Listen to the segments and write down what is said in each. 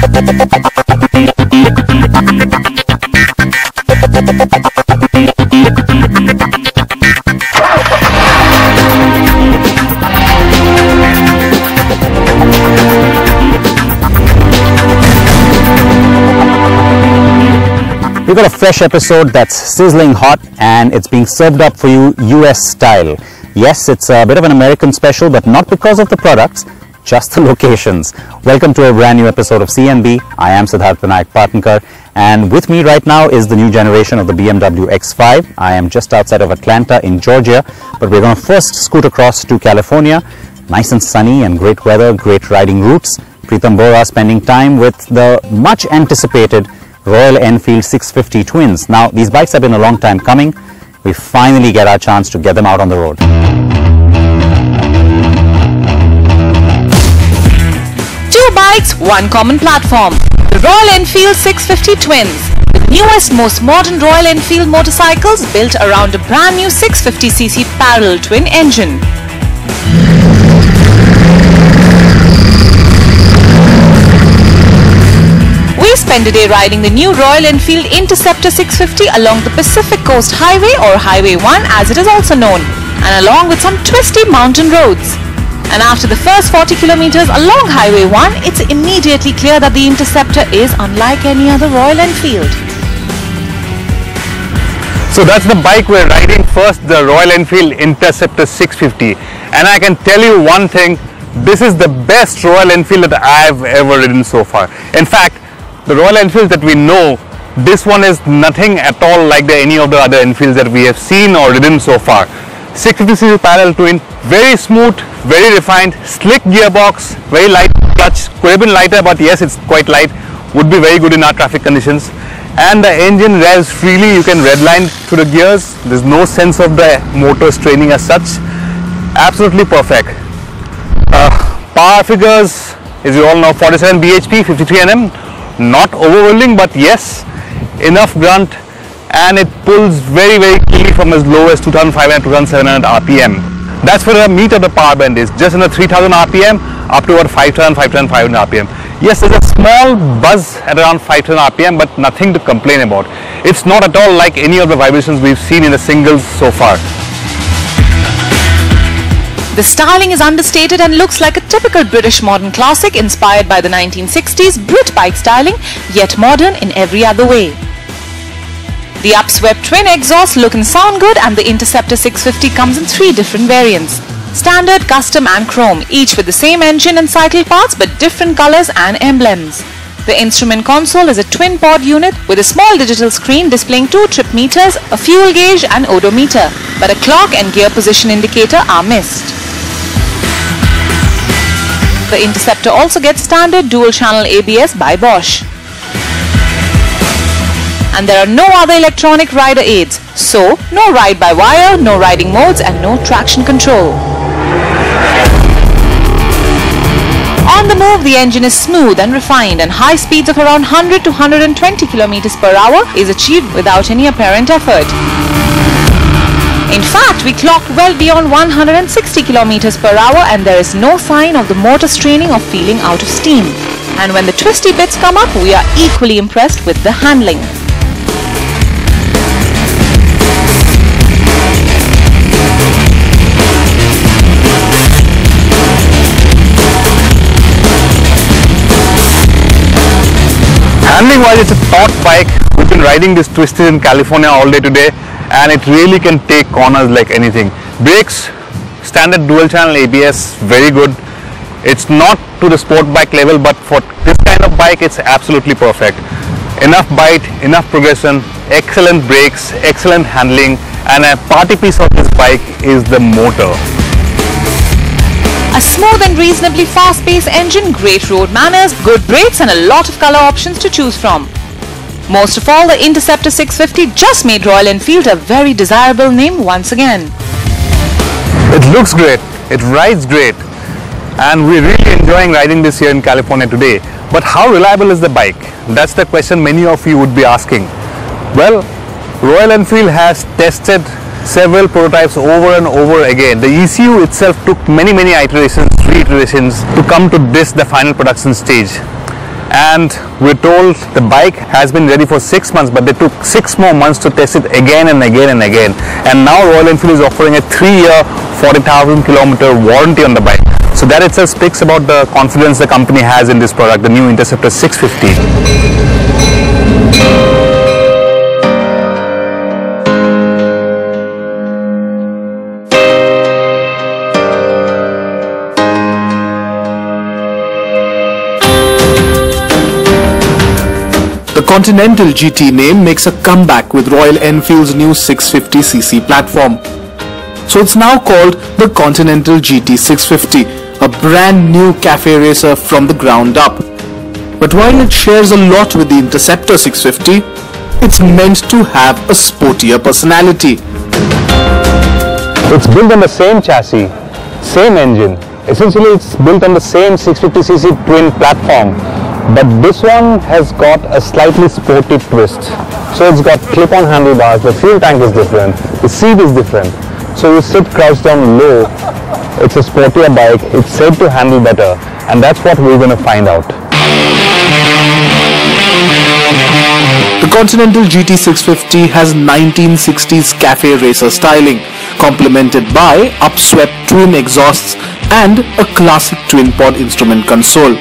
We've got a fresh episode that's sizzling hot and it's being served up for you US style. Yes, it's a bit of an American special, but not because of the products, just the locations. Welcome to a brand new episode of CNB. I am Siddharth Vinayak Patnankar, and with me right now is the new generation of the BMW X5. I am just outside of Atlanta in Georgia, but we're going to first scoot across to California. Nice and sunny and great weather, great riding routes. Pritam Bora spending time with the much anticipated Royal Enfield 650 Twins. Now, these bikes have been a long time coming. We finally get our chance to get them out on the road. Two bikes, one common platform. The Royal Enfield 650 Twins. The newest, most modern Royal Enfield motorcycles built around a brand new 650cc parallel twin engine. We spent a day riding the new Royal Enfield Interceptor 650 along the Pacific Coast Highway, or Highway 1 as it is also known, and along with some twisty mountain roads. And after the first 40 kilometers along Highway 1, it's immediately clear that the Interceptor is unlike any other Royal Enfield. So that's the bike we're riding first, the Royal Enfield Interceptor 650. And I can tell you one thing, this is the best Royal Enfield that I've ever ridden so far. In fact, the Royal Enfield that we know, this one is nothing at all like any of the other Enfields that we have seen or ridden so far. 650cc parallel twin, very smooth, very refined, slick gearbox, very light clutch, could have been lighter, but yes, it's quite light, would be very good in our traffic conditions. And the engine revs freely, you can redline through the gears, there's no sense of the motor straining as such, absolutely perfect. Power figures, as you all know, 47 bhp, 53 Nm. Not overwhelming, but yes, enough grunt, and it pulls very cleanly from as low as 2500 to 2700 RPM. That's where the meat of the power band is, just in the 3000 RPM up to about 5500 RPM. Yes, there's a small buzz at around 5000 RPM, but nothing to complain about. It's not at all like any of the vibrations we've seen in the singles so far. The styling is understated and looks like a typical British modern classic inspired by the 1960s Brit bike styling, yet modern in every other way. The upswept twin exhausts look and sound good, and the Interceptor 650 comes in three different variants: standard, custom and chrome, each with the same engine and cycle parts but different colors and emblems. The instrument console is a twin pod unit with a small digital screen displaying 2 trip meters, a fuel gauge and odometer, but a clock and gear position indicator are missed. The Interceptor also gets standard dual-channel ABS by Bosch. And there are no other electronic rider aids, so no ride-by-wire, no riding modes and no traction control. On the move, the engine is smooth and refined, and high speeds of around 100 to 120 km per hour is achieved without any apparent effort. In fact, we clocked well beyond 160 km per hour, and there is no sign of the motor straining or feeling out of steam. And when the twisty bits come up, we are equally impressed with the handling. Handling wise, it's a taut bike. We've been riding this Twisted in California all day today, and it really can take corners like anything. Brakes, standard dual channel ABS, very good. It's not to the sport bike level, but for this kind of bike, it's absolutely perfect. Enough bite, enough progression, excellent brakes, excellent handling, and a party piece of this bike is the motor. A smooth and reasonably fast-paced engine, great road manners, good brakes and a lot of color options to choose from. Most of all, the Interceptor 650 just made Royal Enfield a very desirable name once again. It looks great, it rides great, and we're really enjoying riding this here in California today. But how reliable is the bike? That's the question many of you would be asking. Well, Royal Enfield has tested several prototypes over and over again. The ECU itself took many iterations, 3 iterations to come to this, the final production stage. and we're told the bike has been ready for 6 months, but they took 6 more months to test it again and again and again. And now Royal Enfield is offering a 3-year, 40,000 kilometer warranty on the bike. So that itself speaks about the confidence the company has in this product, the new Interceptor 650. The Continental GT name makes a comeback with Royal Enfield's new 650cc platform. So it's now called the Continental GT 650, a brand new cafe racer from the ground up. But while it shares a lot with the Interceptor 650, it's meant to have a sportier personality. It's built on the same chassis, same engine. Essentially, it's built on the same 650cc twin platform. But this one has got a slightly sporty twist. So it's got clip-on handlebars, the fuel tank is different, the seat is different. So you sit crouched down low, it's a sportier bike, it's said to handle better, and that's what we're going to find out. The Continental GT 650 has 1960s cafe racer styling, complemented by upswept twin exhausts and a classic twin-pod instrument console.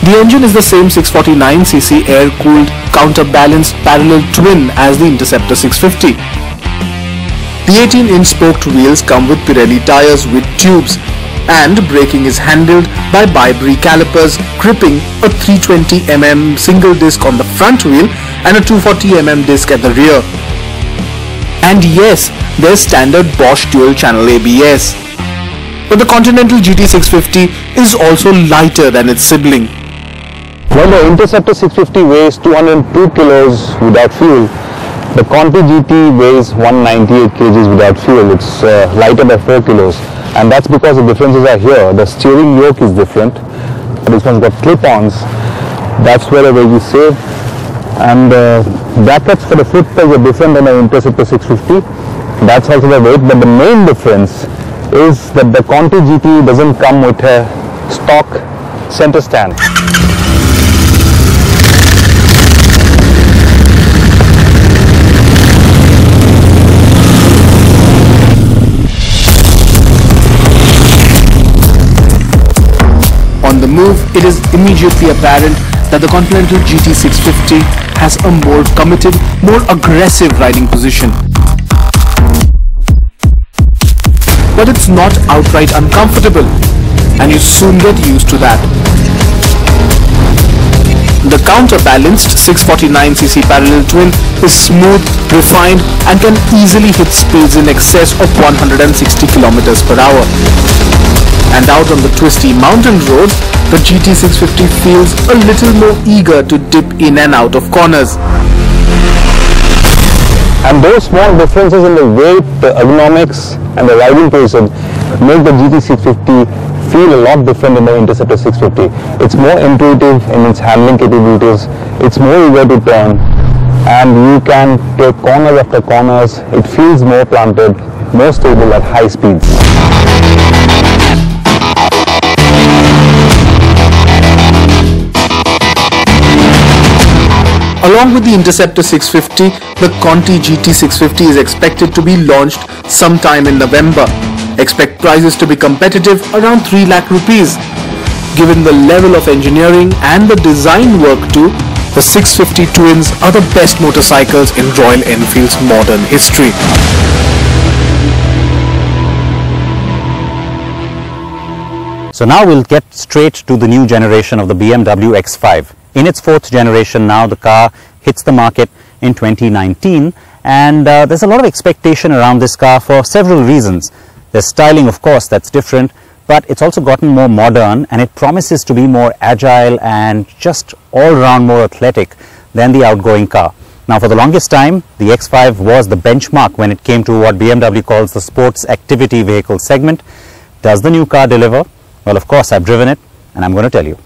The engine is the same 649cc air-cooled, counterbalanced parallel twin as the Interceptor 650. The 18-inch spoked wheels come with Pirelli tires with tubes, and braking is handled by bi-brake calipers gripping a 320mm single disc on the front wheel and a 240mm disc at the rear. And yes, there's standard Bosch dual-channel ABS. But the Continental GT 650 is also lighter than its sibling. While the Interceptor 650 weighs 202 kilos without fuel, the Conti GT weighs 198 kgs without fuel. It's lighter by 4 kilos, and that's because the differences are here. The steering yoke is different. This one's got clip-ons. That's where the weight is saved. And brackets for the foot pegs are different than the Interceptor 650. That's also the weight, but the main difference is that the Conti GT doesn't come with a stock center stand. On the move, it is immediately apparent that the Continental GT 650 has a more committed, more aggressive riding position. But it's not outright uncomfortable, and you soon get used to that. The counterbalanced 649cc parallel twin is smooth, refined, and can easily hit speeds in excess of 160 km/h. And out on the twisty mountain road, the GT 650 feels a little more eager to dip in and out of corners. And those small differences in the weight, the ergonomics and the riding position make the GT 650 feel a lot different than the Interceptor 650. It's more intuitive in its handling capabilities, it's more eager to turn, and you can take corners after corners. It feels more planted, more stable at high speeds. Along with the Interceptor 650, the Conti GT 650 is expected to be launched sometime in November. Expect prices to be competitive around 3 lakh rupees. Given the level of engineering and the design work too, the 650 Twins are the best motorcycles in Royal Enfield's modern history. So now we'll get straight to the new generation of the BMW X5. In its 4th generation now, the car hits the market in 2019, and there's a lot of expectation around this car for several reasons. There's styling, of course, that's different, but it's also gotten more modern, and it promises to be more agile and just all-round more athletic than the outgoing car. Now, for the longest time, the X5 was the benchmark when it came to what BMW calls the sports activity vehicle segment. Does the new car deliver? Well, of course, I've driven it, and I'm going to tell you.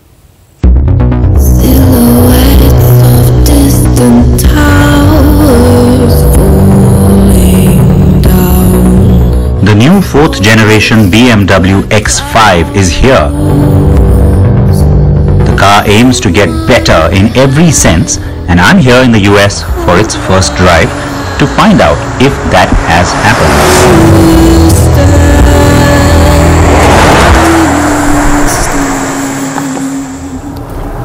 Silhouettes of distant towers falling down. The new 4th generation BMW X5 is here. The car aims to get better in every sense, and I'm here in the US for its first drive to find out if that has happened.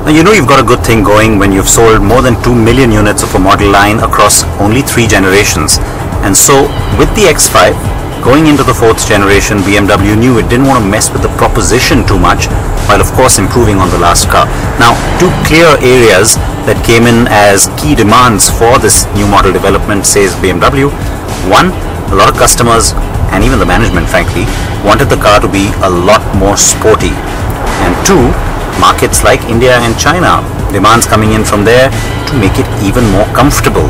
Now, you know you've got a good thing going when you've sold more than 2 million units of a model line across only 3 generations. And so with the X5, going into the 4th generation, BMW knew it didn't want to mess with the proposition too much, while of course improving on the last car. Now, 2 clear areas that came in as key demands for this new model development, says BMW. 1, a lot of customers and even the management frankly wanted the car to be a lot more sporty. And 2, markets like India and China, demands coming in from there to make it even more comfortable.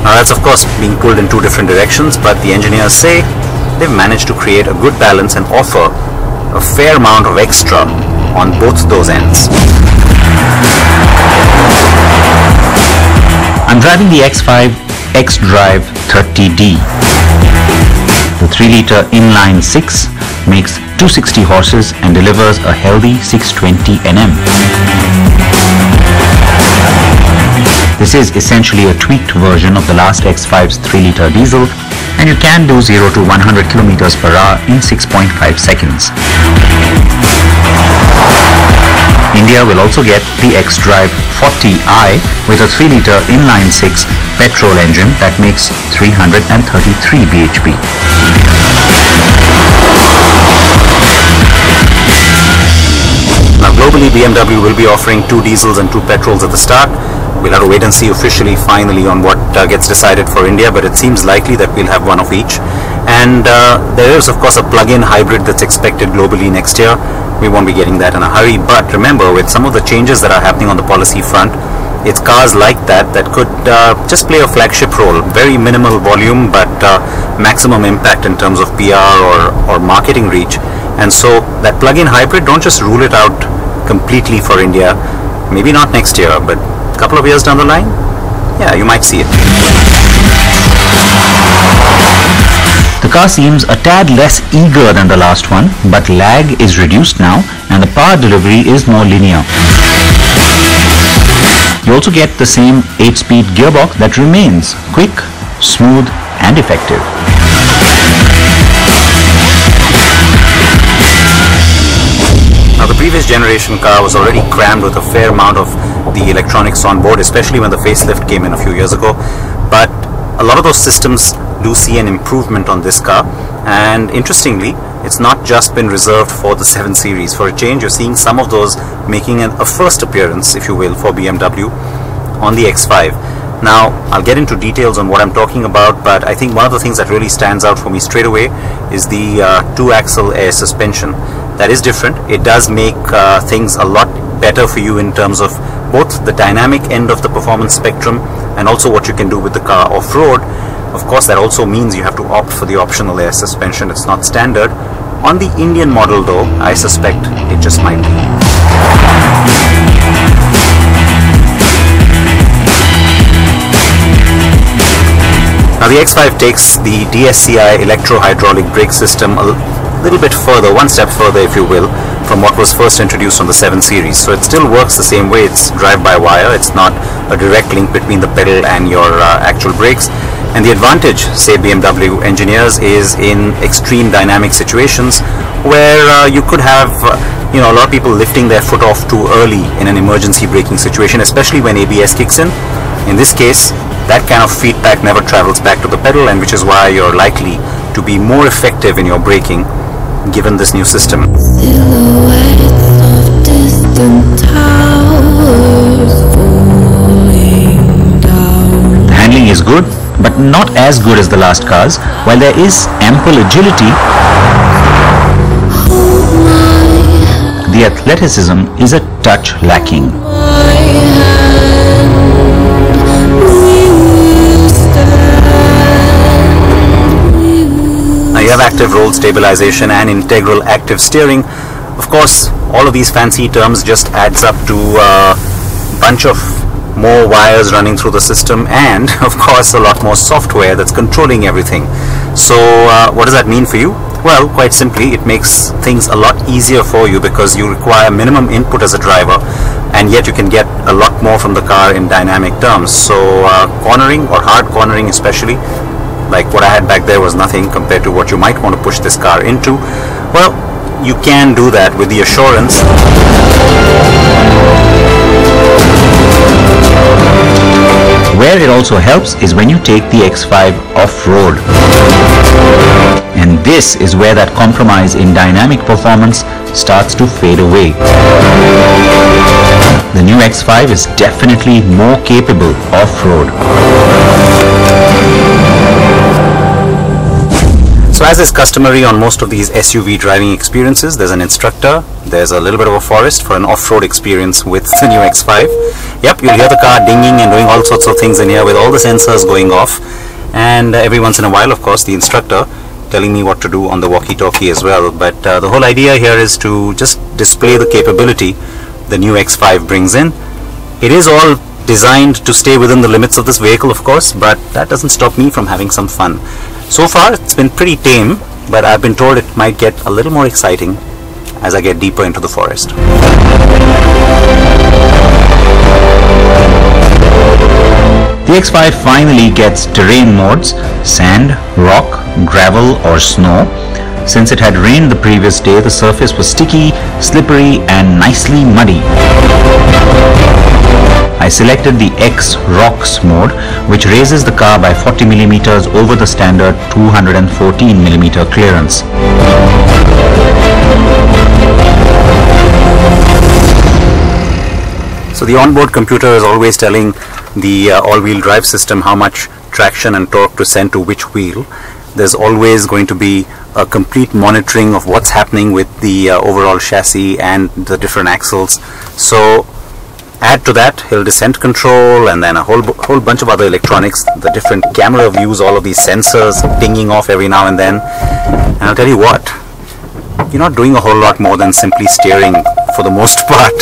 Now that's of course being pulled in 2 different directions, but the engineers say they've managed to create a good balance and offer a fair amount of extra on both those ends. I'm driving the X5 xDrive 30D. The 3-litre inline 6 makes 260 horses and delivers a healthy 620 Nm. This is essentially a tweaked version of the last X5's 3-litre diesel, and you can do 0 to 100 km per hour in 6.5 seconds. India will also get the xDrive 40i with a 3-litre inline 6 petrol engine that makes 333 bhp. Now globally, BMW will be offering 2 diesels and 2 petrols at the start. We'll have to wait and see officially finally on what gets decided for India, but it seems likely that we'll have one of each. And there is of course a plug-in hybrid that's expected globally next year. We won't be getting that in a hurry, but remember, with some of the changes that are happening on the policy front, it's cars like that could just play a flagship role. Very minimal volume, but maximum impact in terms of PR or marketing reach. And so that plug-in hybrid, don't just rule it out completely for India. Maybe not next year, but a couple of years down the line, yeah, you might see it. The car seems a tad less eager than the last one, but lag is reduced now and the power delivery is more linear. You also get the same 8-speed gearbox that remains quick, smooth and effective. Now the previous generation car was already crammed with a fair amount of the electronics on board, especially when the facelift came in a few years ago, but a lot of those systems do see an improvement on this car. And interestingly, it's not just been reserved for the 7 Series. For a change, you're seeing some of those making a first appearance, if you will, for BMW on the X5. Now, I'll get into details on what I'm talking about, but I think one of the things that really stands out for me straight away is the 2-axle air suspension. That is different. It does make things a lot better for you in terms of both the dynamic end of the performance spectrum and also what you can do with the car off-road. Of course, that also means you have to opt for the optional air suspension. It's not standard. On the Indian model though, I suspect it just might be. Now the X5 takes the DSCI electro-hydraulic brake system a little bit further, one step further if you will, from what was first introduced on the 7 Series. So it still works the same way. It's drive-by-wire. It's not a direct link between the pedal and your actual brakes. And the advantage, say BMW engineers, is in extreme dynamic situations where you could have a lot of people lifting their foot off too early in an emergency braking situation, especially when ABS kicks in. In this case, that kind of feedback never travels back to the pedal, and which is why you're likely to be more effective in your braking given this new system. Silhouettes of distant towers falling down. The handling is good, but not as good as the last cars. While there is ample agility, the athleticism is a touch lacking. Now you have active roll stabilization and integral active steering. Of course, all of these fancy terms just adds up to a bunch of more wires running through the system, and of course a lot more software that's controlling everything. So what does that mean for you? Well, quite simply, it makes things a lot easier for you because you require minimum input as a driver, and yet you can get a lot more from the car in dynamic terms. So cornering, or hard cornering especially, like what I had back there was nothing compared to what you might want to push this car into. Well, you can do that with the assurance Where it also helps is when you take the X5 off-road. And this is where that compromise in dynamic performance starts to fade away. The new X5 is definitely more capable off-road. So as is customary on most of these SUV driving experiences, there's an instructor, there's a little bit of a forest for an off-road experience with the new X5. Yep, you'll hear the car dinging and doing all sorts of things in here with all the sensors going off, and every once in a while, of course, the instructor telling me what to do on the walkie-talkie as well. But the whole idea here is to just display the capability the new X5 brings in. It is all designed to stay within the limits of this vehicle, of course, but that doesn't stop me from having some fun. So far it's been pretty tame, but I've been told it might get a little more exciting as I get deeper into the forest. The X5 finally gets terrain modes: sand, rock, gravel or snow. Since it had rained the previous day, the surface was sticky, slippery and nicely muddy. I selected the X Rocks mode, which raises the car by 40 mm over the standard 214 mm clearance. So the onboard computer is always telling the all-wheel drive system how much traction and torque to send to which wheel. There's always going to be a complete monitoring of what's happening with the overall chassis and the different axles. So add to that hill descent control and then a whole bunch of other electronics, the different camera views, all of these sensors dinging off every now and then. And I'll tell you what, you're not doing a whole lot more than simply steering for the most part.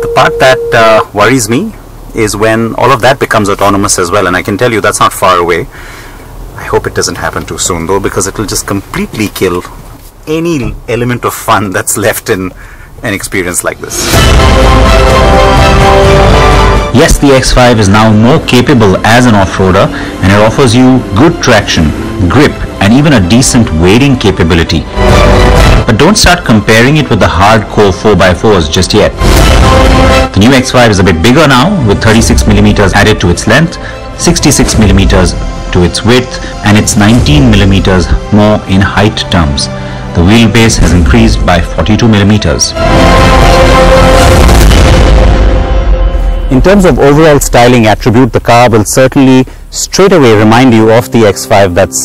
The part that worries me is when all of that becomes autonomous as well, and I can tell you that's not far away. I hope it doesn't happen too soon though, because it will just completely kill any element of fun that's left in an experience like this. Yes, the X5 is now more capable as an off-roader, and it offers you good traction, grip and even a decent wading capability. But don't start comparing it with the hardcore 4x4s just yet. The new X5 is a bit bigger now, with 36 mm added to its length, 66 mm to its width, and it's 19 mm more in height terms. The wheelbase has increased by 42 mm. In terms of overall styling attribute, the car will certainly straight away remind you of the X5 that's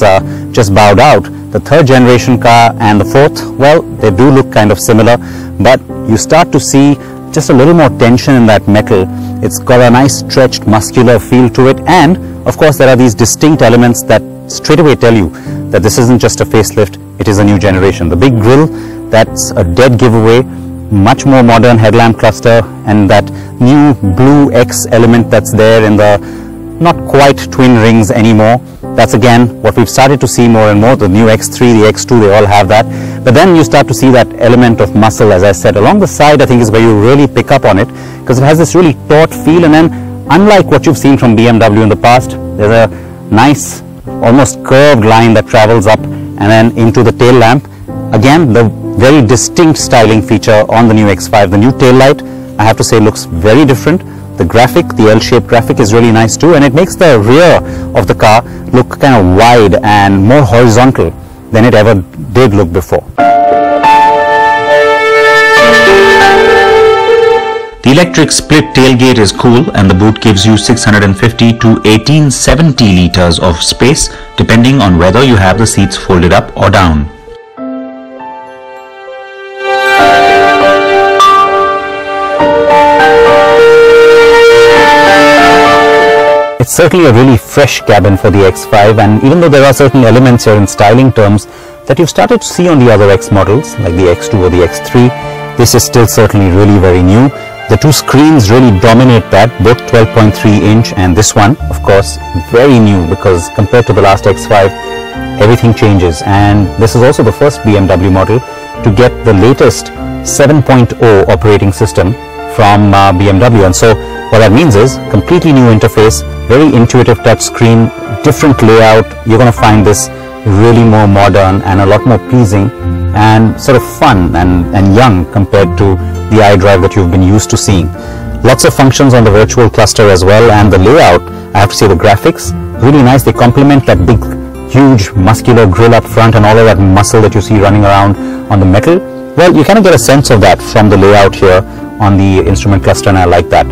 just bowed out. The third generation car and the fourth, well, they do look kind of similar, but you start to see just a little more tension in that metal. It's got a nice stretched muscular feel to it, and of course there are these distinct elements that straight away tell you that this isn't just a facelift, it is a new generation. The big grille, that's a dead giveaway. Much more modern headlamp cluster, and that new blue X element that's there in the not quite twin rings anymore. That's again what we've started to see more and more. The new X3, the X2, they all have that. But then you start to see that element of muscle, as I said, along the side. I think is where you really pick up on it, because it has this really taut feel, and then unlike what you've seen from BMW in the past, there's a nice almost curved line that travels up and then into the tail lamp. Again, the very distinct styling feature on the new X5. The new tail light, I have to say, looks very different. The graphic, the L-shaped graphic, is really nice too, and it makes the rear of the car look kind of wide and more horizontal than it ever did look before. The electric split tailgate is cool, and the boot gives you 650 to 1870 liters of space depending on whether you have the seats folded up or down. It's certainly a really fresh cabin for the X5, and even though there are certain elements here in styling terms that you've started to see on the other X models like the X2 or the X3, this is still certainly really very new. The two screens really dominate that, both 12.3 inch and this one, of course, very new, because compared to the last X5, everything changes. And this is also the first BMW model to get the latest 7.0 operating system from BMW. And so what that means is completely new interface, very intuitive touch screen, different layout. You're going to find this really more modern and a lot more pleasing and sort of fun and young compared to the iDrive that you've been used to seeing. Lots of functions on the virtual cluster as well, and the layout, I have to say the graphics, really nice. They complement that big, huge, muscular grille up front and all of that muscle that you see running around on the metal. Well, you kind of get a sense of that from the layout here on the instrument cluster, and I like that.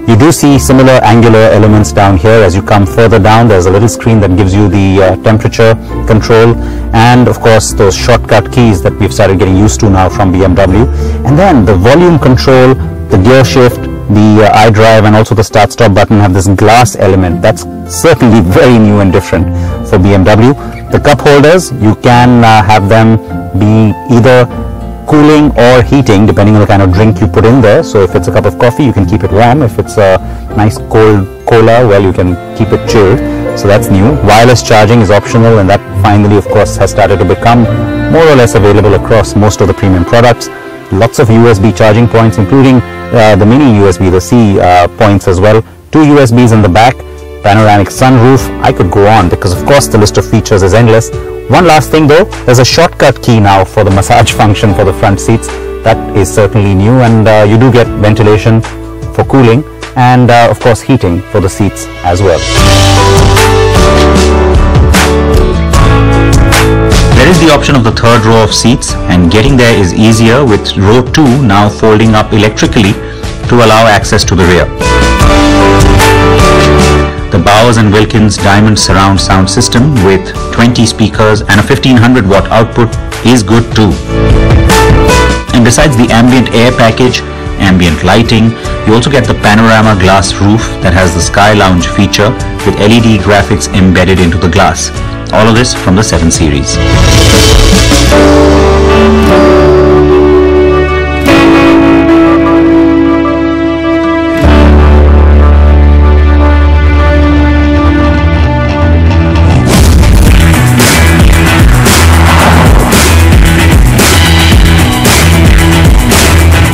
You do see similar angular elements down here. As you come further down, there's a little screen that gives you the temperature control, and of course those shortcut keys that we've started getting used to now from BMW. And then the volume control, the gear shift, the iDrive, and also the start-stop button have this glass element. That's certainly very new and different for BMW. The cup holders, you can have them be either cooling or heating depending on the kind of drink you put in there. So if it's a cup of coffee, you can keep it warm. If it's a nice cold cola, well, you can keep it chilled. So that's new. Wireless charging is optional, and that finally, of course, has started to become more or less available across most of the premium products. Lots of USB charging points, including the mini USB, the C points as well. 2 USBs in the back, panoramic sunroof. I could go on because, of course, the list of features is endless. One last thing though, there's a shortcut key now for the massage function for the front seats. That is certainly new, and you do get ventilation for cooling and of course heating for the seats as well. There is the option of the third row of seats, and getting there is easier with row 2 now folding up electrically to allow access to the rear. The Bowers & Wilkins Diamond Surround sound system with 20 speakers and a 1500 watt output is good too. And besides the ambient air package, ambient lighting, you also get the panorama glass roof that has the Sky Lounge feature with LED graphics embedded into the glass. All of this from the 7 Series.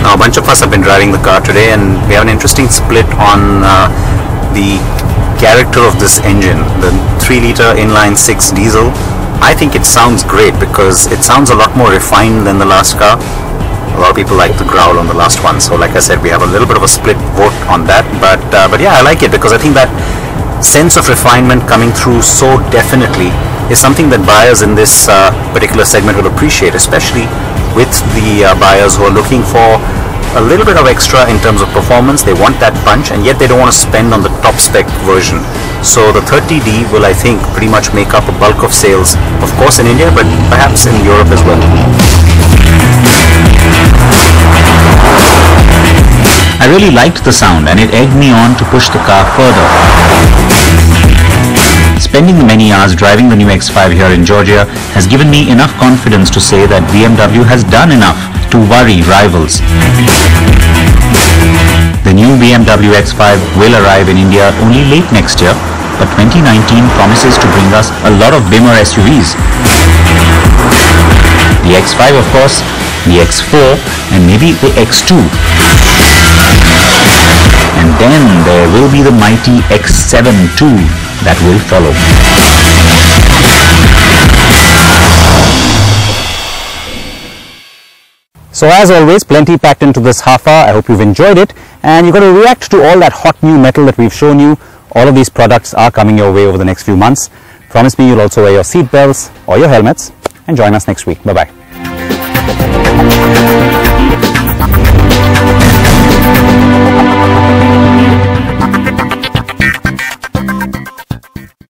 A bunch of us have been driving the car today, and we have an interesting split on the character of this engine, the 3-liter inline-6 diesel. I think it sounds great because it sounds a lot more refined than the last car. A lot of people like the growl on the last one, so like I said, we have a little bit of a split vote on that, but yeah, I like it because I think that sense of refinement coming through so definitely is something that buyers in this particular segment will appreciate, especially with the buyers who are looking for a little bit of extra in terms of performance. They want that punch, and yet they don't want to spend on the top spec version. So the 30D will, I think, pretty much make up a bulk of sales, of course in India, but perhaps in Europe as well. I really liked the sound, and it egged me on to push the car further. Spending the many hours driving the new X5 here in Georgia has given me enough confidence to say that BMW has done enough to worry rivals. The new BMW X5 will arrive in India only late next year, but 2019 promises to bring us a lot of bimmer SUVs. The X5 of course, the X4, and maybe the X2. And then there will be the mighty X7 too that will follow. So as always, plenty packed into this half hour. I hope you've enjoyed it, and you're going to react to all that hot new metal that we've shown you. All of these products are coming your way over the next few months. Promise me you'll also wear your seat belts or your helmets, and join us next week. Bye-bye.